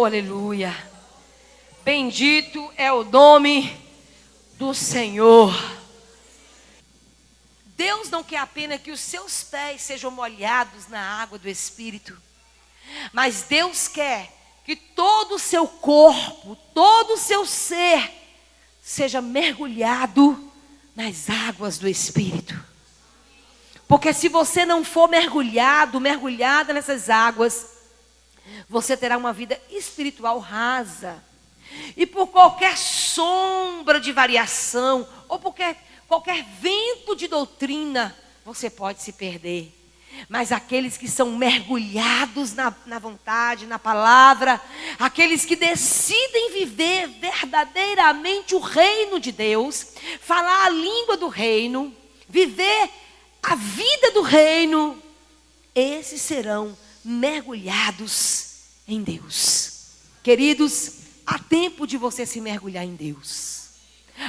Oh, aleluia. Bendito é o nome do Senhor. Deus não quer apenas que os seus pés sejam molhados na água do Espírito, mas Deus quer que todo o seu corpo, todo o seu ser seja mergulhado nas águas do Espírito. Porque se você não for mergulhada nessas águas, você terá uma vida espiritual rasa. E por qualquer sombra de variação, ou por qualquer vento de doutrina, você pode se perder. Mas aqueles que são mergulhados na vontade, na palavra, aqueles que decidem viver verdadeiramente o reino de Deus, falar a língua do reino, viver a vida do reino, esses serão mergulhados em Deus. Queridos, há tempo de você se mergulhar em Deus.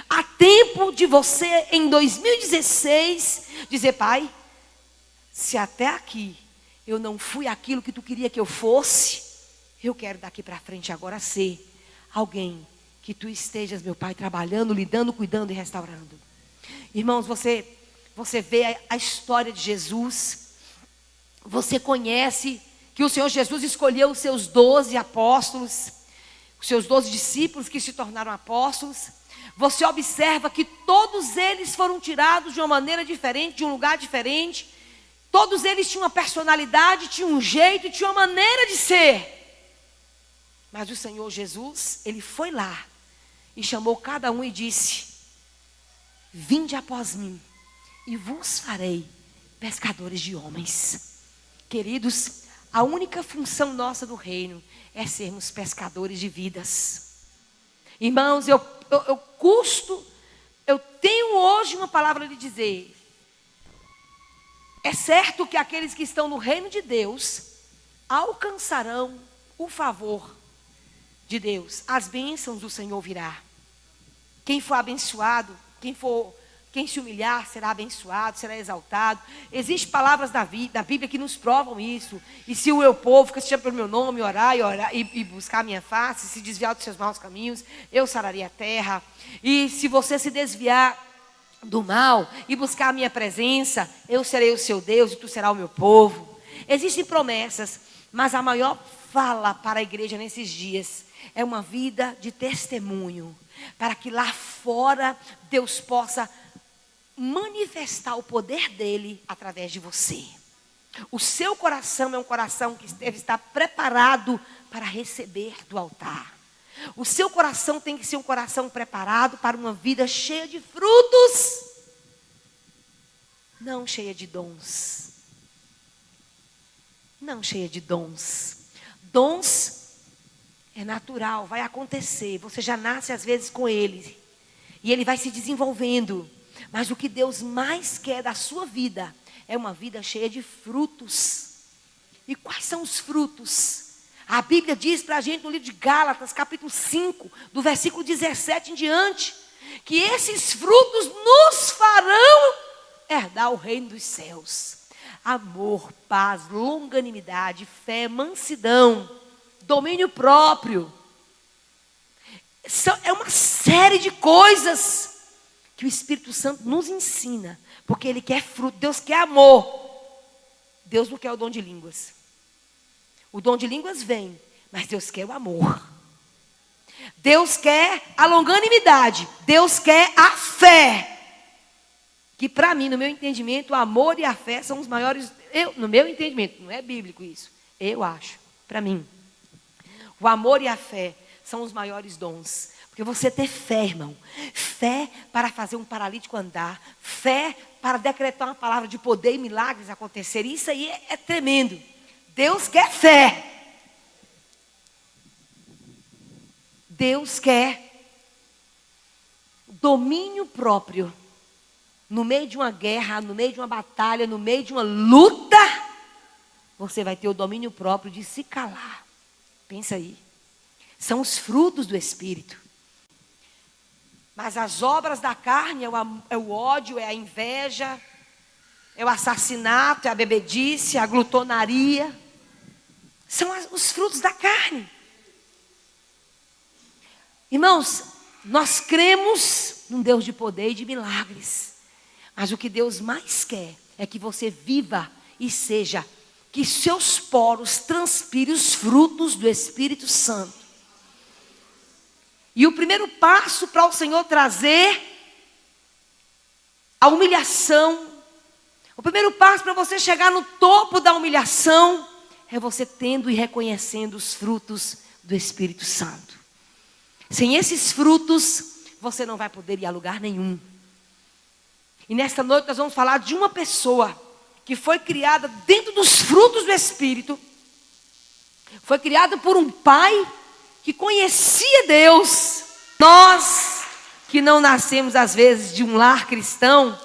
Há tempo de você, em 2016, dizer: Pai, se até aqui eu não fui aquilo que tu queria que eu fosse, eu quero daqui para frente agora ser alguém que tu estejas, meu Pai, trabalhando, lidando, cuidando e restaurando. Irmãos, você vê a história de Jesus. Você conhece que o Senhor Jesus escolheu os seus 12 apóstolos, os seus 12 discípulos que se tornaram apóstolos. Você observa que todos eles foram tirados de uma maneira diferente, de um lugar diferente. Todos eles tinham uma personalidade, tinham um jeito, tinham uma maneira de ser. Mas o Senhor Jesus, Ele foi lá e chamou cada um e disse: vinde após mim e vos farei pescadores de homens. Queridos, a única função nossa do reino é sermos pescadores de vidas. Irmãos, eu tenho hoje uma palavra a lhe dizer. É certo que aqueles que estão no reino de Deus alcançarão o favor de Deus. As bênçãos do Senhor virá. Quem for abençoado, quem se humilhar será abençoado, será exaltado. Existem palavras da Bíblia que nos provam isso. E se o meu povo, que se chama pelo meu nome, orar e buscar a minha face, se desviar dos seus maus caminhos, eu sararei a terra. E se você se desviar do mal e buscar a minha presença, eu serei o seu Deus e tu serás o meu povo. Existem promessas, mas a maior fala para a igreja nesses dias é uma vida de testemunho, para que lá fora Deus possa manifestar o poder dele através de você. O seu coração é um coração que deve estar preparado para receber do altar. O seu coração tem que ser um coração preparado para uma vida cheia de frutos, não cheia de dons. Não cheia de dons. Dons é natural, vai acontecer. Você já nasce às vezes com ele. E ele vai se desenvolvendo. Mas o que Deus mais quer da sua vida é uma vida cheia de frutos. E quais são os frutos? A Bíblia diz para a gente no livro de Gálatas, capítulo 5, do versículo 17 em diante, que esses frutos nos farão herdar o reino dos céus. Amor, paz, longanimidade, fé, mansidão, domínio próprio. É uma série de coisas que o Espírito Santo nos ensina, porque Ele quer fruto. Deus quer amor. Deus não quer o dom de línguas. O dom de línguas vem, mas Deus quer o amor. Deus quer a longanimidade. Deus quer a fé. Que para mim, no meu entendimento, o amor e a fé são os maiores. No meu entendimento, não é bíblico isso. Eu acho, para mim. O amor e a fé são os maiores dons. Porque você ter fé, irmão. Fé para fazer um paralítico andar. Fé para decretar uma palavra de poder e milagres acontecer. Isso aí é tremendo. Deus quer fé. Deus quer domínio próprio. No meio de uma guerra, no meio de uma batalha, no meio de uma luta, você vai ter o domínio próprio de se calar. Pensa aí. São os frutos do Espírito. Mas as obras da carne é o ódio, é a inveja, é o assassinato, é a bebedice, é a glutonaria. São os frutos da carne. Irmãos, nós cremos num Deus de poder e de milagres. Mas o que Deus mais quer é que você viva e seja, que seus poros transpirem os frutos do Espírito Santo. E o primeiro passo para o Senhor trazer a humilhação, o primeiro passo para você chegar no topo da humilhação, é você tendo e reconhecendo os frutos do Espírito Santo. Sem esses frutos, você não vai poder ir a lugar nenhum. E nesta noite nós vamos falar de uma pessoa que foi criada dentro dos frutos do Espírito. Foi criada por um pai que conhecia Deus. Nós que não nascemos às vezes de um lar cristão,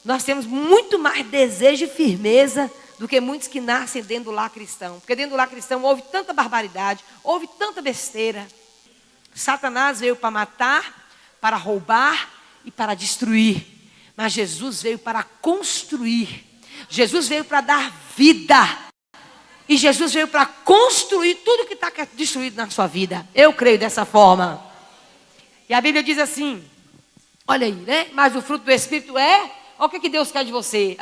nós temos muito mais desejo e firmeza do que muitos que nascem dentro do lar cristão. Porque dentro do lar cristão houve tanta barbaridade, houve tanta besteira. Satanás veio para matar, para roubar e para destruir. Mas Jesus veio para construir. Jesus veio para dar vida. E Jesus veio para construir tudo que está destruído na sua vida. Eu creio dessa forma. E a Bíblia diz assim, olha aí, né? Mas o fruto do Espírito é, olha o que Deus quer de você.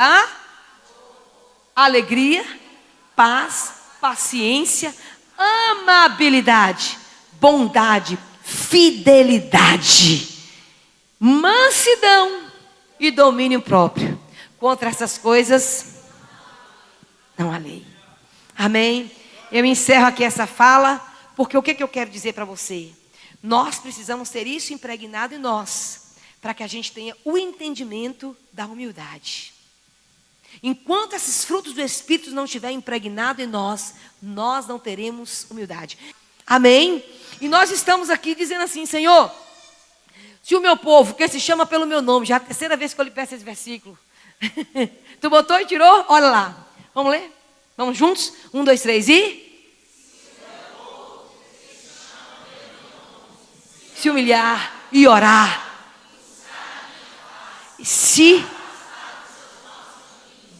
Alegria, paz, paciência, amabilidade, bondade, fidelidade, mansidão e domínio próprio. Contra essas coisas não há lei. Amém? Eu encerro aqui essa fala, porque o que eu quero dizer para você? Nós precisamos ter isso impregnado em nós, para que a gente tenha o entendimento da humildade. Enquanto esses frutos do Espírito não estiverem impregnados em nós, nós não teremos humildade. Amém? E nós estamos aqui dizendo assim, Senhor, se o meu povo, que se chama pelo meu nome, já é a terceira vez que eu lhe peço esse versículo. Tu botou e tirou? Olha lá. Vamos ler? Vamos juntos? 1, 2, 3 e... Se humilhar e orar. E se...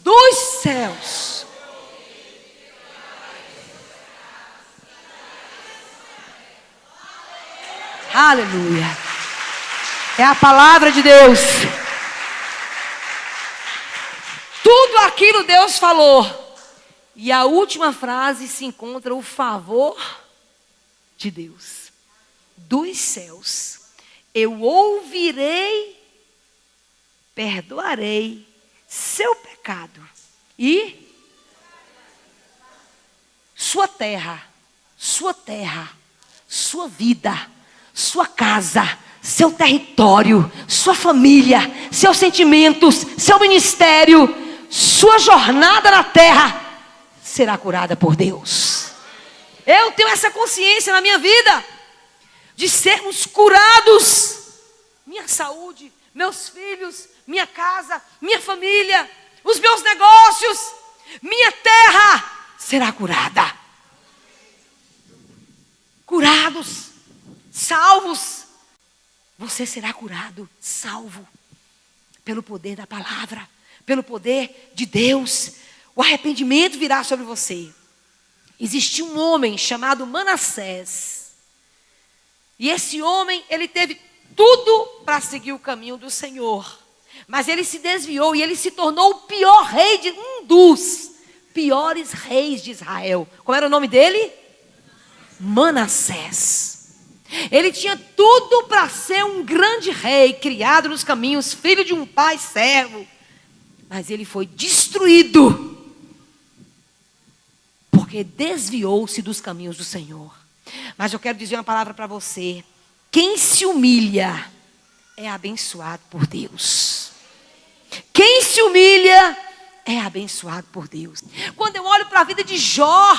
dos céus. Aleluia. É a palavra de Deus. Tudo aquilo Deus falou. E a última frase se encontra o favor de Deus. Dos céus. Eu ouvirei, perdoarei seu pecado. E sua terra, sua vida, sua casa, seu território, sua família, seus sentimentos, seu ministério, sua jornada na terra será curada por Deus. Eu tenho essa consciência na minha vida de sermos curados. Minha saúde, meus filhos, minha casa, minha família, os meus negócios, minha terra será curada. Curados, salvos. Você será curado, salvo, pelo poder da palavra, pelo poder de Deus. O arrependimento virá sobre você. Existia um homem chamado Manassés. E esse homem, ele teve tudo para seguir o caminho do Senhor. Mas ele se desviou e ele se tornou o pior rei, um dos piores reis de Israel. Qual era o nome dele? Manassés. Ele tinha tudo para ser um grande rei, criado nos caminhos, filho de um pai servo. Mas ele foi destruído, porque desviou-se dos caminhos do Senhor. Mas eu quero dizer uma palavra para você. Quem se humilha é abençoado por Deus. Quem se humilha é abençoado por Deus. Quando eu olho para a vida de Jó,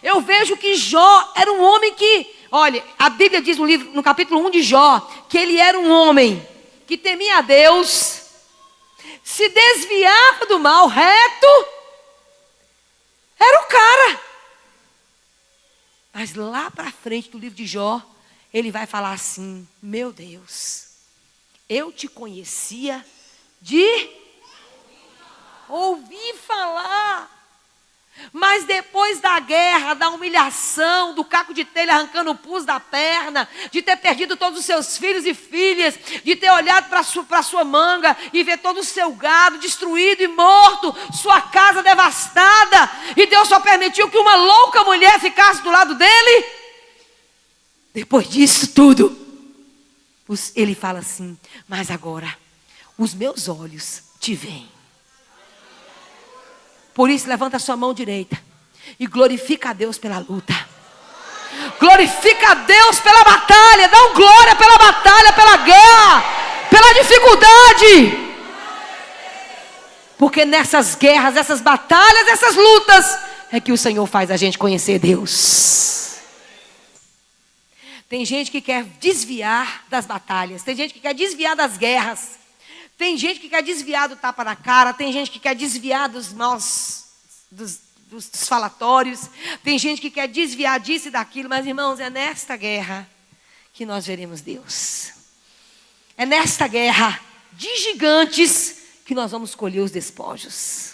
eu vejo que Jó era um homem que... Olha, a Bíblia diz no capítulo 1 de Jó, que ele era um homem que temia a Deus, se desviava do mal, reto, era o cara. Mas lá para frente do livro de Jó, ele vai falar assim, meu Deus, eu te conhecia de ouvir falar, mas Mas depois da guerra, da humilhação, do caco de telha arrancando o pus da perna, de ter perdido todos os seus filhos e filhas, de ter olhado para sua manga e ver todo o seu gado destruído e morto, sua casa devastada, e Deus só permitiu que uma louca mulher ficasse do lado dele. Depois disso tudo, ele fala assim: mas agora os meus olhos te veem. Por isso, levanta a sua mão direita e glorifica a Deus pela luta. Glorifica a Deus pela batalha. Dá um glória pela batalha, pela guerra, pela dificuldade. Porque nessas guerras, essas batalhas, essas lutas, é que o Senhor faz a gente conhecer Deus. Tem gente que quer desviar das batalhas. Tem gente que quer desviar das guerras. Tem gente que quer desviar do tapa na cara. Tem gente que quer desviar dos maus, dos falatórios. Tem gente que quer desviar disso e daquilo. Mas, irmãos, é nesta guerra que nós veremos Deus. É nesta guerra de gigantes que nós vamos colher os despojos.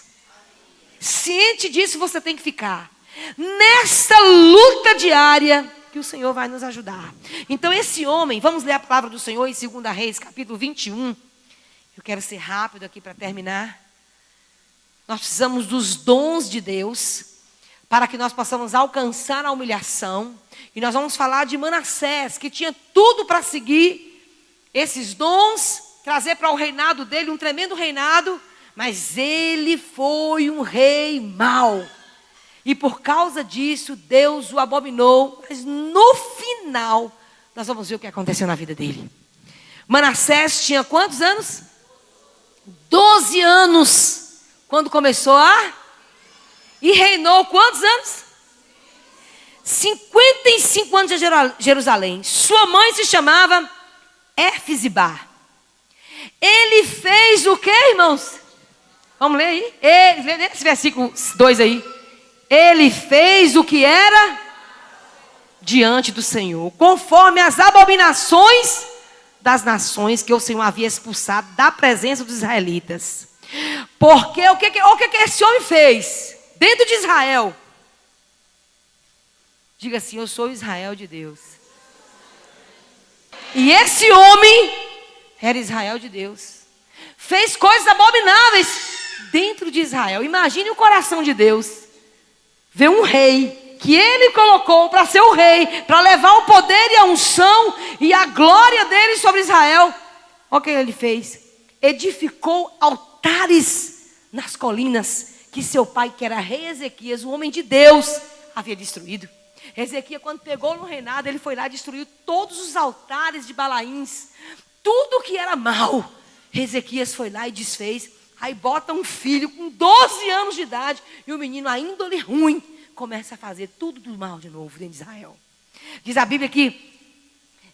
Ciente disso, você tem que ficar. Nesta luta diária que o Senhor vai nos ajudar. Então, esse homem, vamos ler a palavra do Senhor em 2 Reis, capítulo 21. Eu quero ser rápido aqui para terminar. Nós precisamos dos dons de Deus para que nós possamos alcançar a humilhação. E nós vamos falar de Manassés, que tinha tudo para seguir esses dons, trazer para o reinado dele um tremendo reinado, mas ele foi um rei mau. E por causa disso, Deus o abominou. Mas no final, nós vamos ver o que aconteceu na vida dele. Manassés tinha quantos anos? 12 anos, quando começou e reinou quantos anos? 55 anos em Jerusalém. Sua mãe se chamava Éfisibá. Ele fez o que, irmãos? Vamos ler aí? Lê esse versículo 2 aí. Ele fez o que era diante do Senhor, conforme as abominações das nações que o Senhor havia expulsado da presença dos israelitas. Porque o que esse homem fez dentro de Israel? Diga assim: eu sou Israel de Deus. E esse homem era Israel de Deus. Fez coisas abomináveis dentro de Israel. Imagine o coração de Deus ver um rei que ele colocou para ser o rei, para levar o poder e a unção e a glória dele sobre Israel. Olha o que ele fez. Edificou altares nas colinas que seu pai, que era rei Ezequias, o homem de Deus, havia destruído. Ezequias, quando pegou no reinado, ele foi lá e destruiu todos os altares de Balaíns. Tudo que era mal, Ezequias foi lá e desfez. Aí bota um filho com 12 anos de idade e o menino, a índole ruim, começa a fazer tudo do mal de novo dentro de Israel. Diz a Bíblia que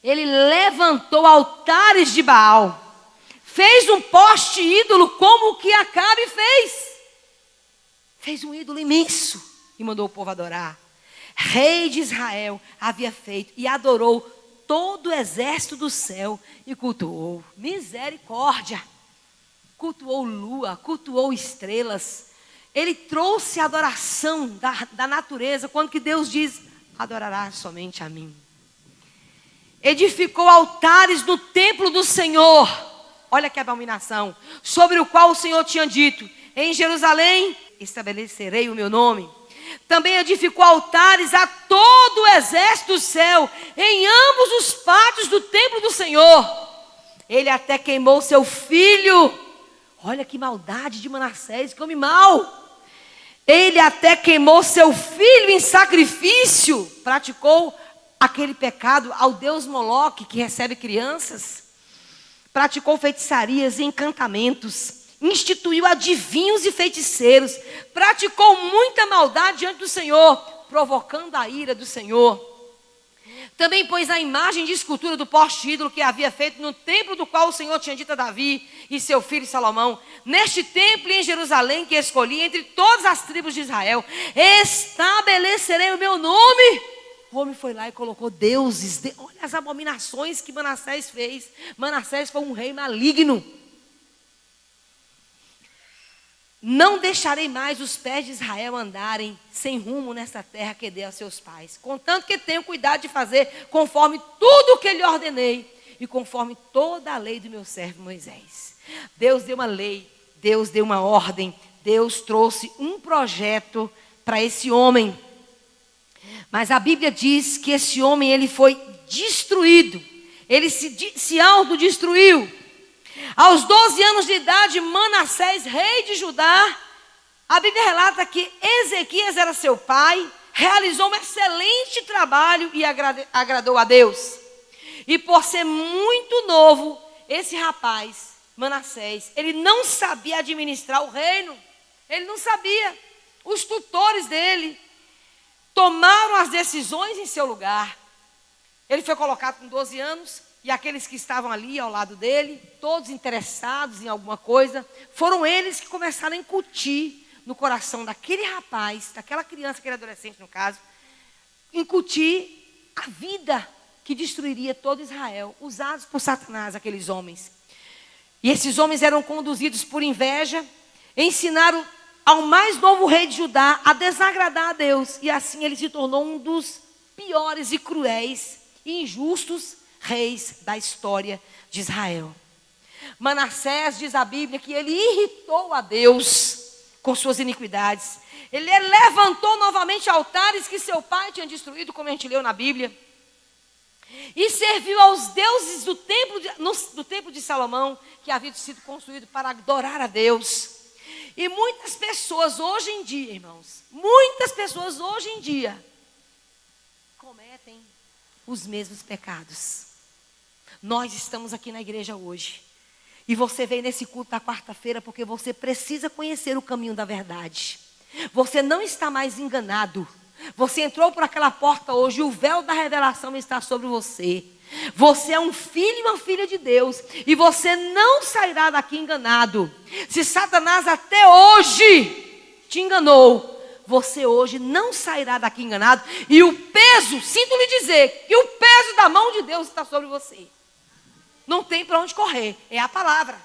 ele levantou altares de Baal, fez um poste ídolo como o que Acabe fez. Fez um ídolo imenso e mandou o povo adorar. Rei de Israel havia feito e adorou todo o exército do céu e cultuou. Misericórdia! Cultuou lua, cultuou estrelas. Ele trouxe a adoração da natureza, quando que Deus diz: adorarás somente a mim. Edificou altares no templo do Senhor. Olha que abominação. Sobre o qual o Senhor tinha dito: em Jerusalém estabelecerei o meu nome. Também edificou altares a todo o exército do céu, em ambos os pátios do templo do Senhor. Ele até queimou seu filho. Olha que maldade de Manassés, que homem mau. Ele até queimou seu filho em sacrifício. Praticou aquele pecado ao deus Moloque, que recebe crianças. Praticou feitiçarias e encantamentos. Instituiu adivinhos e feiticeiros. Praticou muita maldade diante do Senhor, provocando a ira do Senhor. Também pôs a imagem de escultura do poste ídolo que havia feito no templo do qual o Senhor tinha dito a Davi e seu filho Salomão: neste templo em Jerusalém que escolhi entre todas as tribos de Israel, estabelecerei o meu nome. O homem foi lá e colocou deuses. Olha as abominações que Manassés fez. Manassés foi um rei maligno. não deixarei mais os pés de Israel andarem sem rumo nessa terra que dei a seus pais, contanto que tenho cuidado de fazer conforme tudo o que lhe ordenei e conforme toda a lei do meu servo Moisés. Deus deu uma lei, Deus deu uma ordem, Deus trouxe um projeto para esse homem. Mas a Bíblia diz que esse homem, ele foi destruído, ele se autodestruiu. Aos 12 anos de idade, Manassés, rei de Judá, a Bíblia relata que Ezequias era seu pai, realizou um excelente trabalho e agradou a Deus. E por ser muito novo, esse rapaz, Manassés, ele não sabia administrar o reino, ele não sabia. Os tutores dele tomaram as decisões em seu lugar. Ele foi colocado com 12 anos, e aqueles que estavam ali ao lado dele, todos interessados em alguma coisa, foram eles que começaram a incutir no coração daquele rapaz, daquela criança, aquele adolescente no caso, incutir a vida que destruiria todo Israel, usados por Satanás, aqueles homens. E esses homens eram conduzidos por inveja, ensinaram ao mais novo rei de Judá a desagradar a Deus, e assim ele se tornou um dos piores e cruéis e injustos reis da história de Israel. Manassés, diz a Bíblia, que ele irritou a Deus com suas iniquidades. Ele levantou novamente altares que seu pai tinha destruído, como a gente leu na Bíblia, e serviu aos deuses do templo de Salomão, que havia sido construído para adorar a Deus. E muitas pessoas hoje em dia, irmãos, muitas pessoas hoje em dia cometem os mesmos pecados. Nós estamos aqui na igreja hoje, e você veio nesse culto da quarta-feira porque você precisa conhecer o caminho da verdade. Você não está mais enganado. Você entrou por aquela porta hoje, e o véu da revelação está sobre você. Você é um filho e uma filha de Deus, e você não sairá daqui enganado. Se Satanás até hoje te enganou, você hoje não sairá daqui enganado. E o peso, sinto lhe dizer, que o peso da mão de Deus está sobre você. Não tem para onde correr, é a palavra.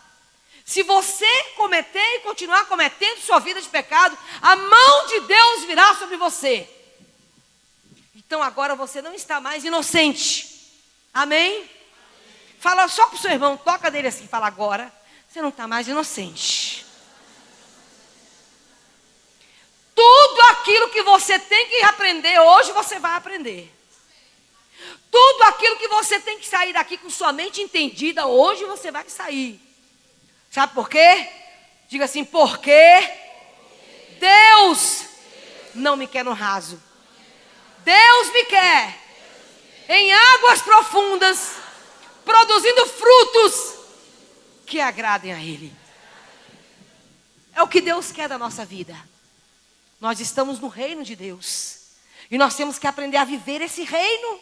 Se você cometer e continuar cometendo sua vida de pecado, a mão de Deus virá sobre você. Então agora você não está mais inocente. Amém? Fala só para o seu irmão, toca nele assim, fala agora, você não está mais inocente. Tudo aquilo que você tem que aprender hoje, você vai aprender. Tudo aquilo que você tem que sair daqui com sua mente entendida, hoje você vai sair. Sabe por quê? Diga assim, porque Deus não me quer no raso. Deus me quer em águas profundas, produzindo frutos que agradem a Ele. É o que Deus quer da nossa vida. Nós estamos no reino de Deus, e nós temos que aprender a viver esse reino.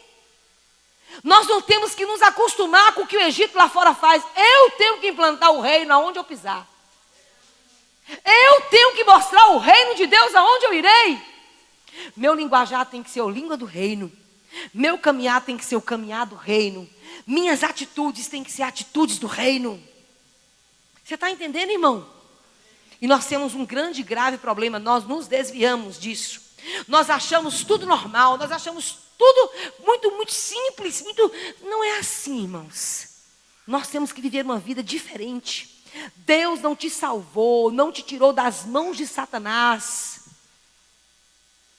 Nós não temos que nos acostumar com o que o Egito lá fora faz. Eu tenho que implantar o reino aonde eu pisar. Eu tenho que mostrar o reino de Deus aonde eu irei. Meu linguajar tem que ser a língua do reino. Meu caminhar tem que ser o caminhar do reino. Minhas atitudes têm que ser atitudes do reino. Você está entendendo, irmão? E nós temos um grande e grave problema. Nós nos desviamos disso. Nós achamos tudo normal. Nós achamos tudo muito simples. Não é assim, irmãos. Nós temos que viver uma vida diferente. Deus não te salvou, não te tirou das mãos de Satanás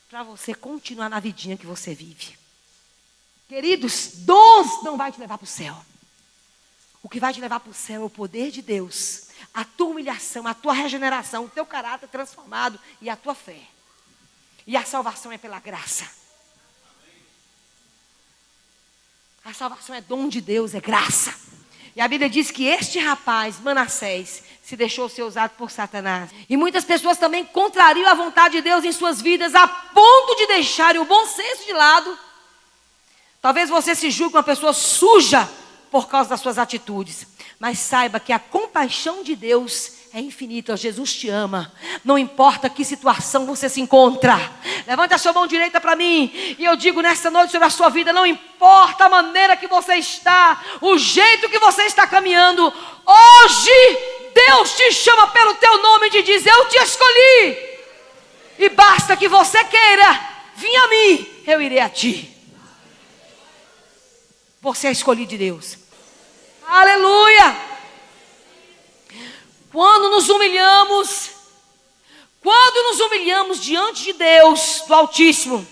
para você continuar na vidinha que você vive. Queridos, dons não vai te levar para o céu. O que vai te levar para o céu é o poder de Deus, a tua humilhação, a tua regeneração, o teu caráter transformado e a tua fé. E a salvação é pela graça. A salvação é dom de Deus, é graça. E a Bíblia diz que este rapaz, Manassés, se deixou ser usado por Satanás. E muitas pessoas também contrariam a vontade de Deus em suas vidas, a ponto de deixarem o bom senso de lado. Talvez você se julgue uma pessoa suja por causa das suas atitudes. Mas saiba que a compaixão de Deus é infinita. Jesus te ama. Não importa que situação você se encontra. Levante a sua mão direita para mim. E eu digo nesta noite sobre a sua vida. Não importa a maneira que você está. O jeito que você está caminhando. Hoje Deus te chama pelo teu nome e te diz: eu te escolhi. E basta que você queira vir a mim, eu irei a ti. Você é escolhido de Deus. Aleluia. Quando nos humilhamos diante de Deus, do Altíssimo,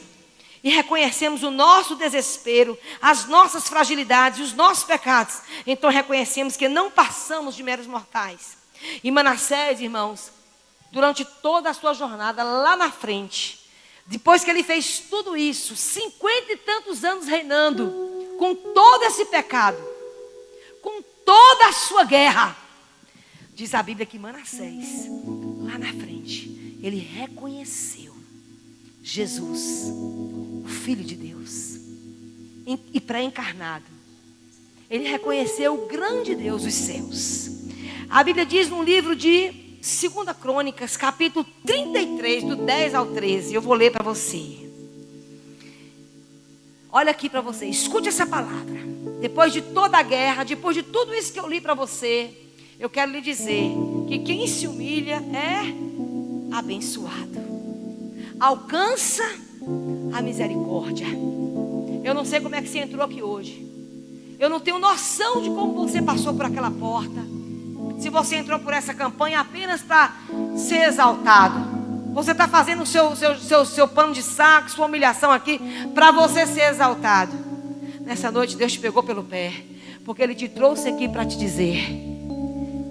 e reconhecemos o nosso desespero, as nossas fragilidades e os nossos pecados, então reconhecemos que não passamos de meros mortais. E Manassés, irmãos, durante toda a sua jornada lá na frente, depois que ele fez tudo isso, 50 e tantos anos reinando, com todo esse pecado, com toda a sua guerra, diz a Bíblia que Manassés, lá na frente, ele reconheceu Jesus, o Filho de Deus, e pré-encarnado. Ele reconheceu o grande Deus dos céus. A Bíblia diz no livro de 2 Crônicas, capítulo 33, do 10 ao 13. Eu vou ler para você. Olha aqui para você, escute essa palavra. Depois de toda a guerra, depois de tudo isso que eu li para você, eu quero lhe dizer que quem se humilha é abençoado, alcança a misericórdia. Eu não sei como é que você entrou aqui hoje. Eu não tenho noção de como você passou por aquela porta. Se você entrou por essa campanha apenas para ser exaltado, você está fazendo o seu pano de saco, sua humilhação aqui, para você ser exaltado. Nessa noite Deus te pegou pelo pé, porque Ele te trouxe aqui para te dizer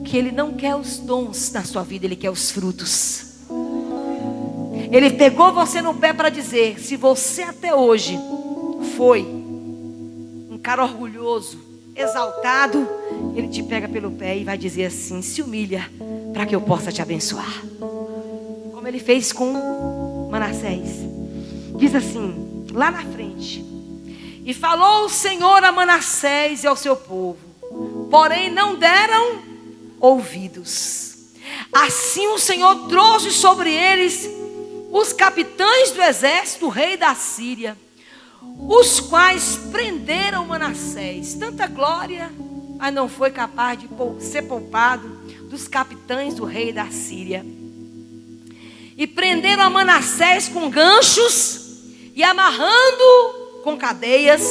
que Ele não quer os dons na sua vida, Ele quer os frutos. Ele pegou você no pé para dizer: se você até hoje foi um cara orgulhoso, exaltado, Ele te pega pelo pé e vai dizer assim: se humilha para que eu possa te abençoar. Como Ele fez com Manassés. Diz assim, lá na frente: e falou o Senhor a Manassés e ao seu povo, porém não deram ouvidos. Assim o Senhor trouxe sobre eles os capitães do exército do rei da Síria, os quais prenderam Manassés. Tanta glória, mas não foi capaz de ser poupado dos capitães do rei da Síria. E prenderam a Manassés com ganchos e amarrando com cadeias,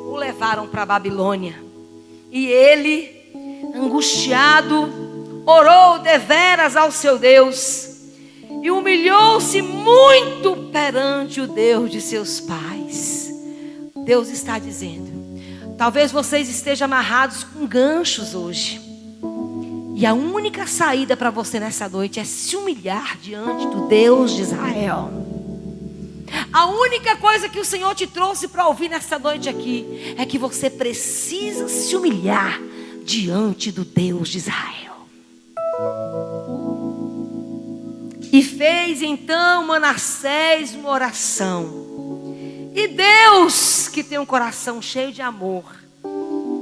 o levaram para a Babilônia. E ele, angustiado, orou deveras ao seu Deus e humilhou-se muito perante o Deus de seus pais. Deus está dizendo: talvez vocês estejam amarrados com ganchos hoje, e a única saída para você nessa noite é se humilhar diante do Deus de Israel. A única coisa que o Senhor te trouxe para ouvir nessa noite aqui é que você precisa se humilhar diante do Deus de Israel. E fez então Manassés uma oração. E Deus, que tem um coração cheio de amor,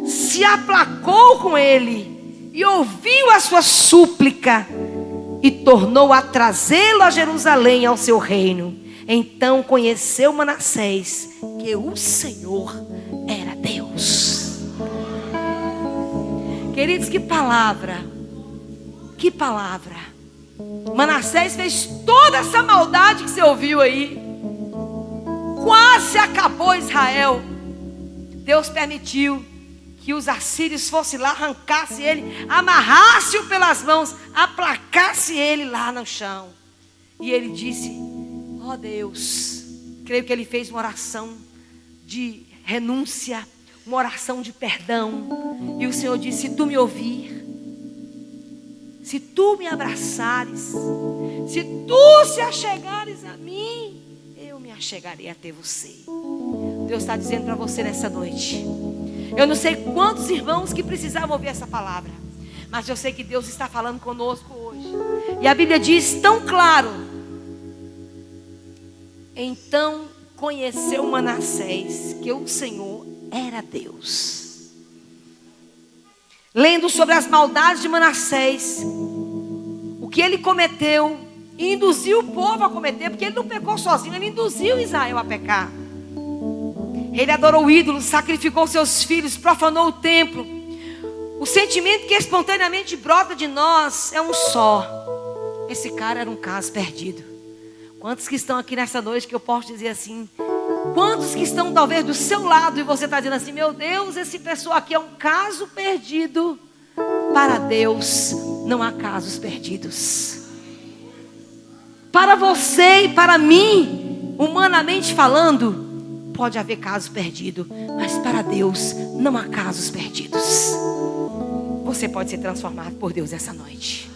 se aplacou com ele e ouviu a sua súplica e tornou a trazê-lo a Jerusalém, ao seu reino. Então conheceu Manassés que o Senhor era Deus. Queridos, que palavra! Que palavra! Manassés fez toda essa maldade que você ouviu aí. Quase acabou Israel. Deus permitiu que os assírios fossem lá, arrancasse ele, amarrasse-o pelas mãos, aplacasse ele lá no chão. E ele disse: ó Deus, creio que ele fez uma oração de renúncia, uma oração de perdão. E o Senhor disse: se tu me ouvir, se tu me abraçares, se tu se achegares a mim, eu me achegarei até você. Deus está dizendo para você nessa noite. Eu não sei quantos irmãos que precisavam ouvir essa palavra, mas eu sei que Deus está falando conosco hoje. E a Bíblia diz tão claro: então conheceu Manassés que o Senhor era Deus. Lendo sobre as maldades de Manassés, o que ele cometeu, e induziu o povo a cometer, porque ele não pecou sozinho, ele induziu Israel a pecar. Ele adorou ídolos, sacrificou seus filhos, profanou o templo. O sentimento que espontaneamente brota de nós é um só. Esse cara era um caso perdido. Quantos que estão aqui nessa noite que eu posso dizer assim? Quantos que estão talvez do seu lado e você está dizendo assim: meu Deus, esse pessoa aqui é um caso perdido. Para Deus não há casos perdidos. Para você e para mim, humanamente falando, pode haver casos perdidos, mas para Deus não há casos perdidos. Você pode ser transformado por Deus essa noite.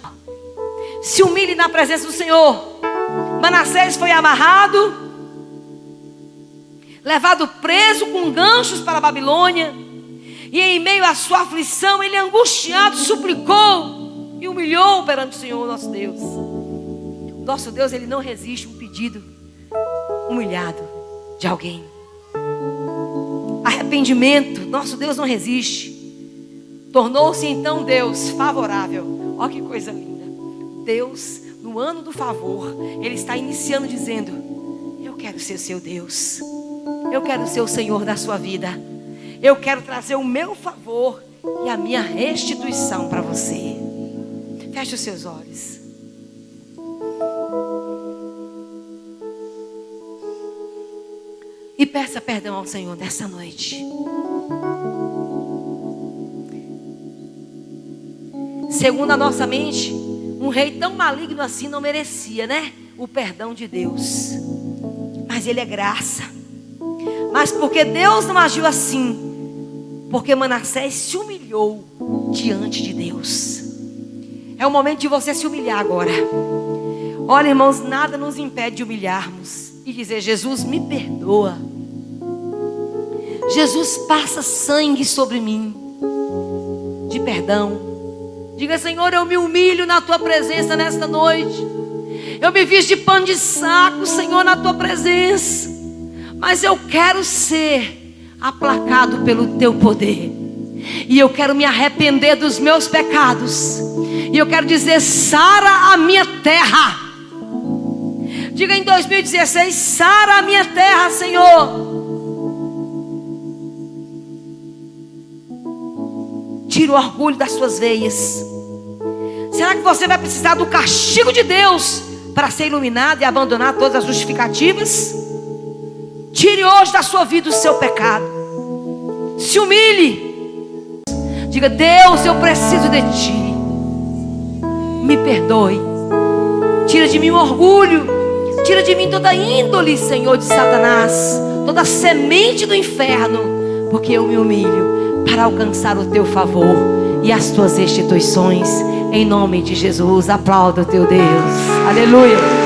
Se humilhe na presença do Senhor. Manassés foi amarrado, levado preso com ganchos para a Babilônia. E em meio à sua aflição, ele angustiado suplicou e humilhou perante o Senhor nosso Deus. Nosso Deus, ele não resiste um pedido humilhado de alguém. Arrependimento, nosso Deus não resiste. Tornou-se então Deus favorável. Olha que coisa linda. Deus, no ano do favor, ele está iniciando dizendo: eu quero ser seu Deus. Eu quero ser o Senhor da sua vida. Eu quero trazer o meu favor e a minha restituição para você. Feche os seus olhos. E peça perdão ao Senhor nessa noite. Segundo a nossa mente, um rei tão maligno assim não merecia, né? O perdão de Deus. Mas ele é graça. Mas porque Deus não agiu assim? Porque Manassés se humilhou diante de Deus. É o momento de você se humilhar agora. Olha, irmãos, nada nos impede de humilharmos e dizer: Jesus, me perdoa. Jesus, passa sangue sobre mim de perdão. Diga: Senhor, eu me humilho na tua presença nesta noite. Eu me visto de pano de saco, Senhor, na tua presença. Mas eu quero ser aplacado pelo teu poder. E eu quero me arrepender dos meus pecados. E eu quero dizer: sara a minha terra. Diga em 2016: sara a minha terra, Senhor. Tira o orgulho das suas veias. Será que você vai precisar do castigo de Deus para ser iluminado e abandonar todas as justificativas? Tire hoje da sua vida o seu pecado. Se humilhe. Diga: Deus, eu preciso de ti. Me perdoe. Tira de mim o orgulho. Tira de mim toda índole, Senhor, de Satanás, toda semente do inferno, porque eu me humilho para alcançar o teu favor e as tuas restituições. Em nome de Jesus, aplauda o teu Deus. Aleluia.